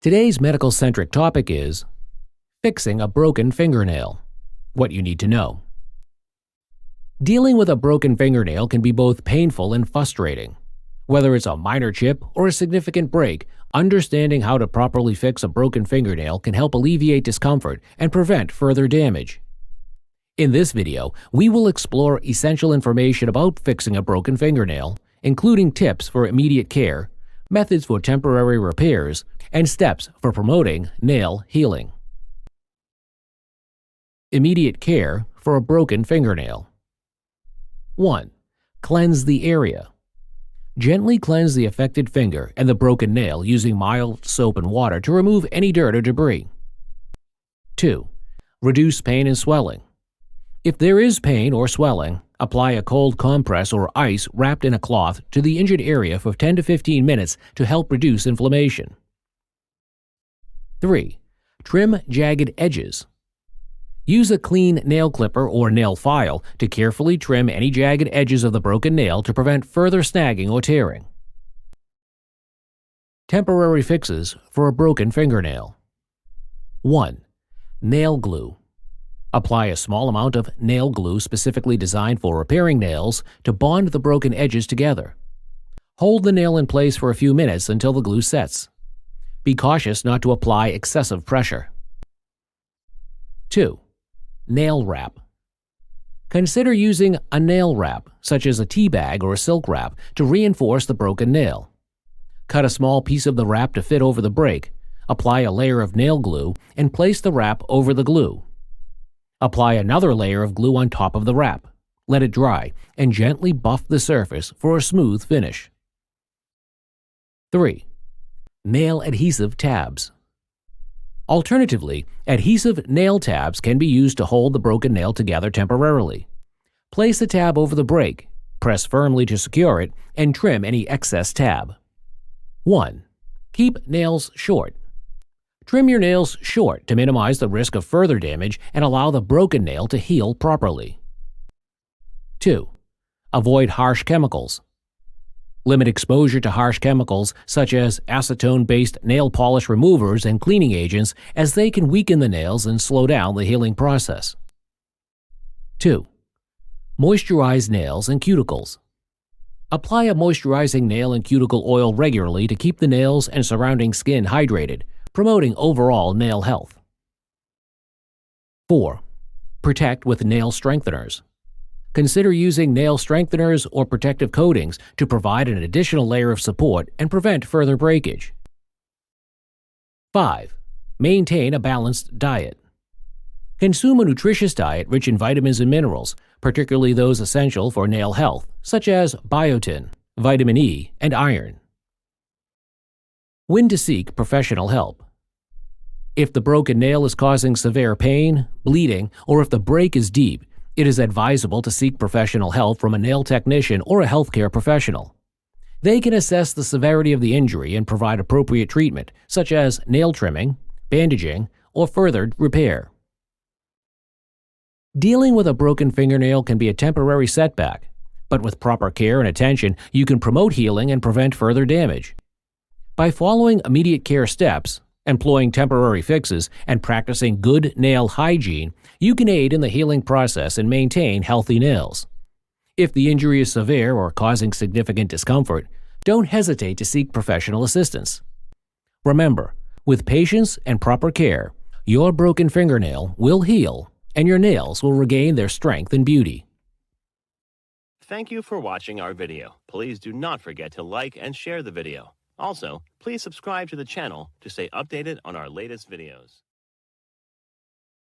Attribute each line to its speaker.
Speaker 1: Today's medical-centric topic is fixing a broken fingernail. What you need to know. Dealing with a broken fingernail can be both painful and frustrating. Whether it's a minor chip or a significant break, understanding how to properly fix a broken fingernail can help alleviate discomfort and prevent further damage. In this video, we will explore essential information about fixing a broken fingernail, including tips for immediate care, methods for temporary repairs, and steps for promoting nail healing. Immediate care for a broken fingernail. 1. Cleanse the area. Gently cleanse the affected finger and the broken nail using mild soap and water to remove any dirt or debris. 2. Reduce pain and swelling. If there is pain or swelling, apply a cold compress or ice wrapped in a cloth to the injured area for 10 to 15 minutes to help reduce inflammation. 3. Trim jagged edges. Use a clean nail clipper or nail file to carefully trim any jagged edges of the broken nail to prevent further snagging or tearing. Temporary fixes for a broken fingernail. 1. Nail glue. Apply a small amount of nail glue specifically designed for repairing nails to bond the broken edges together. Hold the nail in place for a few minutes until the glue sets. Be cautious not to apply excessive pressure. 2. Nail wrap. Consider using a nail wrap, such as a tea bag or a silk wrap, to reinforce the broken nail. Cut a small piece of the wrap to fit over the break, apply a layer of nail glue, and place the wrap over the glue. Apply another layer of glue on top of the wrap, let it dry, and gently buff the surface for a smooth finish. 3. Nail adhesive tabs. Alternatively, adhesive nail tabs can be used to hold the broken nail together temporarily. Place the tab over the break, press firmly to secure it, and trim any excess tab. 1. Keep nails short. Trim your nails short to minimize the risk of further damage and allow the broken nail to heal properly. 2. Avoid harsh chemicals. Limit exposure to harsh chemicals such as acetone-based nail polish removers and cleaning agents, as they can weaken the nails and slow down the healing process. 2. Moisturize nails and cuticles. Apply a moisturizing nail and cuticle oil regularly to keep the nails and surrounding skin hydrated, promoting overall nail health. 4. Protect with nail strengtheners. Consider using nail strengtheners or protective coatings to provide an additional layer of support and prevent further breakage. 5. Maintain a balanced diet. Consume a nutritious diet rich in vitamins and minerals, particularly those essential for nail health, such as biotin, vitamin E, and iron. When to seek professional help. If the broken nail is causing severe pain, bleeding, or if the break is deep, it is advisable to seek professional help from a nail technician or a healthcare professional. They can assess the severity of the injury and provide appropriate treatment, such as nail trimming, bandaging, or further repair. Dealing with a broken fingernail can be a temporary setback, but with proper care and attention, you can promote healing and prevent further damage. By following immediate care steps, employing temporary fixes, and practicing good nail hygiene, you can aid in the healing process and maintain healthy nails. If the injury is severe or causing significant discomfort, don't hesitate to seek professional assistance. Remember, with patience and proper care, your broken fingernail will heal and your nails will regain their strength and beauty.
Speaker 2: Thank you for watching our video. Please do not forget to like and share the video. Also, please subscribe to the channel to stay updated on our latest videos.